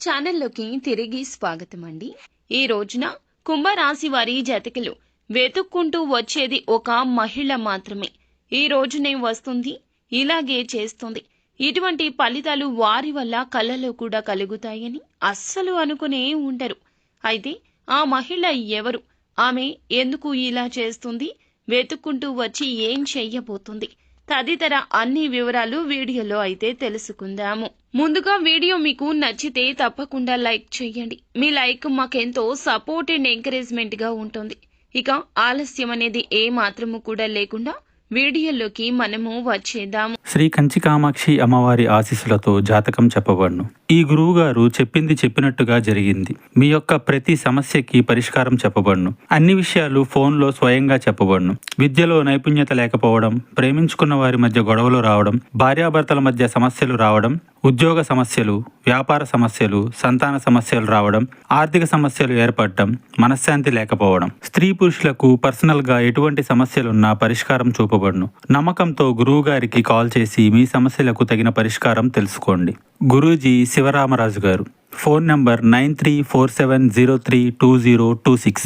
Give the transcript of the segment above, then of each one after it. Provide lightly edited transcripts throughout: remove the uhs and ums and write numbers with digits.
ఛానల్లోకి తిరిగి స్వాగతం అండి. ఈ రోజున కుంభరాశి వారి జాతకులు వెతుక్కుంటూ వచ్చేది ఒక మహిళ మాత్రమే. ఈ రోజునే వస్తుంది, ఇలాగే చేస్తుంది. ఇటువంటి ఫలితాలు వారి వల్ల కళ్ళలో కూడా కలుగుతాయని అస్సలు అనుకునే ఉండరు. అయితే ఆ మహిళ ఎవరు, ఆమె ఎందుకు ఇలా చేస్తుంది, వెతుక్కుంటూ వచ్చి ఏం చెయ్యబోతుంది తదితర అన్ని వివరాలు వీడియోలో అయితే తెలుసుకుందాము. ముందుగా వీడియో మీకు నచ్చితే తప్పకుండా లైక్ చేయండి. మీ లైక్ మాకెంతో సపోర్ట్ అండ్ ఎంకరేజ్మెంట్ గా ఉంటుంది. ఇక ఆలస్యం అనేది ఏ మాత్రము కూడా లేకుండా వీడియోలోకి మనము వచ్చేద్దాము. శ్రీ కంచి కామాక్షి అమ్మవారి ఆశీస్సులతో జాతకం చెప్పబడును. ఈ గురువు గారు చెప్పింది చెప్పినట్టుగా జరిగింది. మీ యొక్క ప్రతి సమస్యకి పరిష్కారం చెప్పబడును. అన్ని విషయాలు ఫోన్లో స్వయంగా చెప్పబడును. విద్యలో నైపుణ్యత లేకపోవడం, ప్రేమించుకున్న వారి మధ్య గొడవలు రావడం, భార్యాభర్తల మధ్య సమస్యలు రావడం, ఉద్యోగ సమస్యలు, వ్యాపార సమస్యలు, సంతాన సమస్యలు రావడం, ఆర్థిక సమస్యలు ఏర్పడటం, మనశ్శాంతి లేకపోవడం, స్త్రీ పురుషులకు పర్సనల్ గా ఎటువంటి సమస్యలున్నా పరిష్కారం చూపబడును. నమ్మకంతో గురువు గారికి కాల్ చేసి మీ సమస్యలకు తగిన పరిష్కారం తెలుసుకోండి. గురూజీ శివరామరాజు గారు. Phone number 9347032026.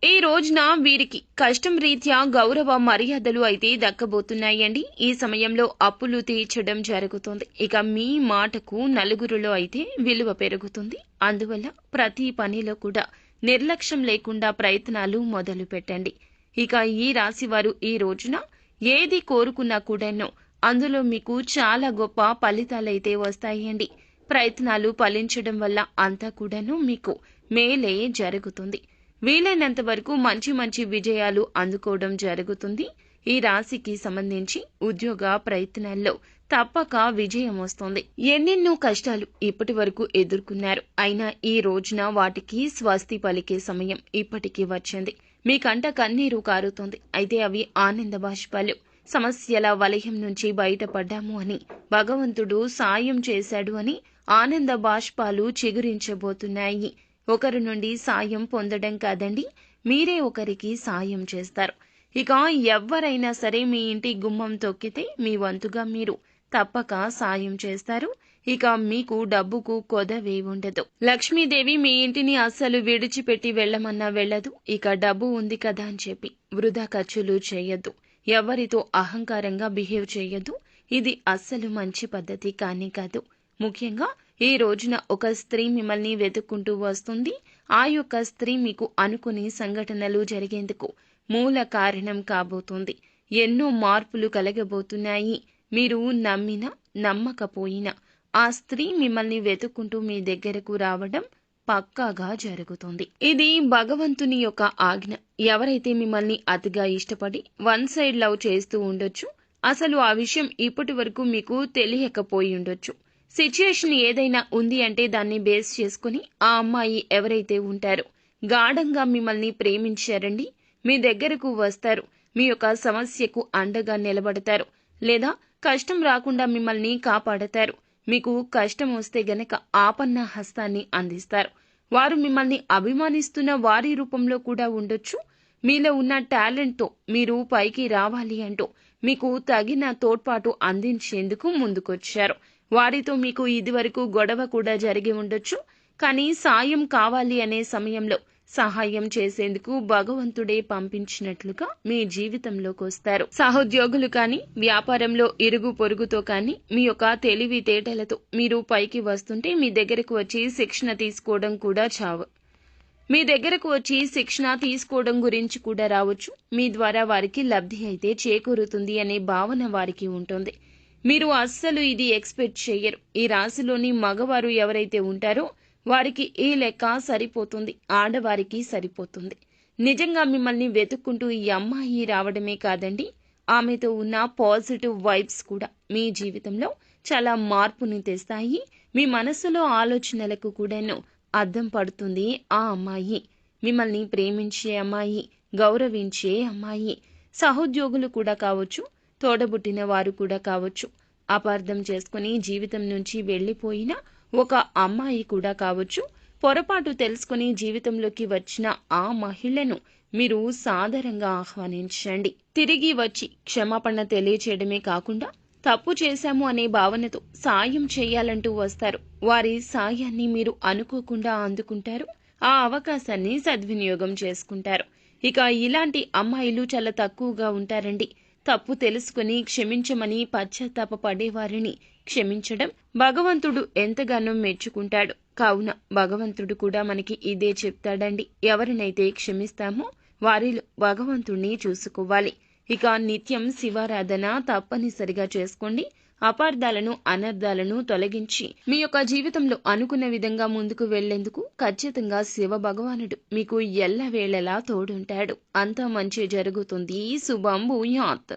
ఈ రోజున వీరికి కష్టం రీత్యా గౌరవ మర్యాదలు అయితే దక్కబోతున్నాయండి. ఈ సమయంలో అప్పులు తీర్చడం జరుగుతుంది. ఇక మీ మాటకు నలుగురిలో అయితే విలువ పెరుగుతుంది. అందువల్ల ప్రతి పనిలో కూడా నిర్లక్ష్యం లేకుండా ప్రయత్నాలు మొదలు పెట్టండి. ఇక ఈ రాశి వారు ఈ రోజున ఏది కోరుకున్నా కూడాను అందులో మీకు చాలా గొప్ప ఫలితాలైతే వస్తాయండి. ప్రయత్నాలు ఫలించడం వల్ల అంతా కూడాను మీకు మేలే జరుగుతుంది. వీలైనంత వరకు మంచి మంచి విజయాలు అందుకోవడం జరుగుతుంది. ఈ రాశికి సంబంధించి ఉద్యోగ ప్రయత్నాల్లో తప్పక విజయం వస్తుంది. ఎన్నెన్నో కష్టాలు ఇప్పటి వరకు ఎదుర్కొన్నారు. అయినా ఈ రోజున వాటికి స్వస్తి పలికే సమయం ఇప్పటికీ వచ్చింది. మీ కంట కన్నీరు కారుతోంది. అయితే అవి ఆనంద బాష్పాలు. సమస్యల వలయం నుంచి బయటపడ్డాము అని, భగవంతుడు సాయం చేశాడు అని ఆనంద బాష్పాలు చిగురించబోతున్నాయి. ఒకరి నుండి సాయం పొందడం కాదండి, మీరే ఒకరికి సాయం చేస్తారు. ఇక ఎవరైనా సరే మీ ఇంటి గుమ్మం తొక్కితే మీ వంతుగా మీరు తప్పక సాయం చేస్తారు. ఇక మీకు డబ్బుకు కొదవే ఉండదు. లక్ష్మీదేవి మీ ఇంటిని అస్సలు విడిచిపెట్టి వెళ్ళమన్నా వెళ్ళదు. ఇక డబ్బు ఉంది కదా అని చెప్పి వృధా ఖర్చులు చేయొద్దు. ఎవరితో అహంకారంగా బిహేవ్ చేయొద్దు. ఇది అస్సలు మంచి పద్ధతి కానీ కాదు. ముఖ్యంగా ఈ రోజున ఒక స్త్రీ మిమ్మల్ని వెతుక్కుంటూ వస్తుంది. ఆ యొక్క స్త్రీ మీకు అనుకుని సంఘటనలు జరిగేందుకు మూల కారణం కాబోతుంది. ఎన్నో మార్పులు కలగబోతున్నాయి. మీరు నమ్మినా నమ్మకపోయినా ఆ స్త్రీ మిమ్మల్ని వెతుక్కుంటూ మీ దగ్గరకు రావడం పక్కాగా జరుగుతుంది. ఇది భగవంతుని యొక్క ఆజ్ఞ. ఎవరైతే మిమ్మల్ని అతిగా ఇష్టపడి వన్ సైడ్ లవ్ చేస్తూ ఉండొచ్చు, అసలు ఆ విషయం ఇప్పటి వరకు మీకు తెలియకపోయి ఉండొచ్చు. సిచ్యుయేషన్ ఏదైనా ఉంది అంటే దాన్ని బేస్ చేసుకుని ఆ అమ్మాయి ఎవరైతే ఉంటారో గాఢంగా మిమ్మల్ని ప్రేమించారండి, మీ దగ్గరకు వస్తారు, మీ యొక్క సమస్యకు అండగా నిలబడతారు, లేదా కష్టం రాకుండా మిమ్మల్ని కాపాడతారు. మీకు కష్టం వస్తే గనక ఆపన్న హస్తాన్ని అందిస్తారు. వారు మిమ్మల్ని అభిమానిస్తున్న వారి రూపంలో కూడా ఉండొచ్చు. మీలో ఉన్న టాలెంట్తో మీరు పైకి రావాలి అంటూ మీకు తగిన తోడ్పాటు అందించేందుకు ముందుకొచ్చారు. వారితో మీకు ఇదివరకు గొడవ కూడా జరిగి ఉండొచ్చు. కానీ సాయం కావాలి అనే సమయంలో సహాయం చేసేందుకు భగవంతుడే పంపించినట్లుగా మీ జీవితంలోకి వస్తారు. సహోద్యోగులు కానీ, వ్యాపారంలో ఇరుగు పొరుగుతో కానీ మీ యొక్క తెలివితేటలతో మీరు పైకి వస్తుంటే మీ దగ్గరకు వచ్చి శిక్షణ తీసుకోవడం కూడా మీ దగ్గరకు వచ్చి శిక్షణ తీసుకోవడం గురించి కూడా రావచ్చు. మీ ద్వారా వారికి లబ్ధి అయితే చేకూరుతుంది అనే భావన వారికి ఉంటుంది. మీరు అస్సలు ఇది ఎక్స్పెక్ట్ చేయరు. ఈ రాశిలోని మగవారు ఎవరైతే ఉంటారో వారికి ఈ లెక్క సరిపోతుంది, ఆడవారికి సరిపోతుంది. నిజంగా మిమ్మల్ని వెతుక్కుంటూ ఈ అమ్మాయి రావడమే కాదండి, ఆమెతో ఉన్న పాజిటివ్ వైబ్స్ కూడా మీ జీవితంలో చాలా మార్పుని తెస్తాయి. మీ మనసులో ఆలోచనలకు కూడాను అద్దం పడుతుంది ఆ అమ్మాయి. మిమ్మల్ని ప్రేమించే అమ్మాయి, గౌరవించే అమ్మాయి. సహోద్యోగులు కూడా కావచ్చు, తోడబుట్టిన వారు కూడా కావచ్చు, అపార్థం చేసుకుని జీవితం నుంచి వెళ్లిపోయిన ఒక అమ్మాయి కూడా కావచ్చు. పొరపాటు తెలుసుకుని జీవితంలోకి వచ్చిన ఆ మహిళను మీరు సాదరంగా ఆహ్వానించండి. తిరిగి వచ్చి క్షమాపణ తెలియచేయడమే కాకుండా తప్పు చేశాము అనే భావనతో సాయం చేయాలంటూ వస్తారు. వారి సాయాన్ని మీరు అనుకోకుండా అందుకుంటారు. ఆ అవకాశాన్ని సద్వినియోగం చేసుకుంటారు. ఇక ఇలాంటి అమ్మాయిలు చాలా తక్కువగా ఉంటారండి. తప్పు తెలుసుకుని క్షమించమని పశ్చాత్తాప పడేవారిని క్షమించడం భగవంతుడు ఎంతగానో మెచ్చుకుంటాడు. కావున భగవంతుడు కూడా మనకి ఇదే చెప్తాడండి. ఎవరినైతే క్షమిస్తామో వారిలో భగవంతుణ్ణి చూసుకోవాలి. ఇక నిత్యం శివారాధన తప్పనిసరిగా చేసుకోండి. అపార్థాలను అనర్థాలను తొలగించి మీ యొక్క జీవితంలో అనుకున్న విధంగా ముందుకు వెళ్లేందుకు ఖచ్చితంగా శివ భగవానుడు మీకు ఎల్లవేళలా తోడుంటాడు. అంతా మంచి జరుగుతుంది. శుభం భూయాత్.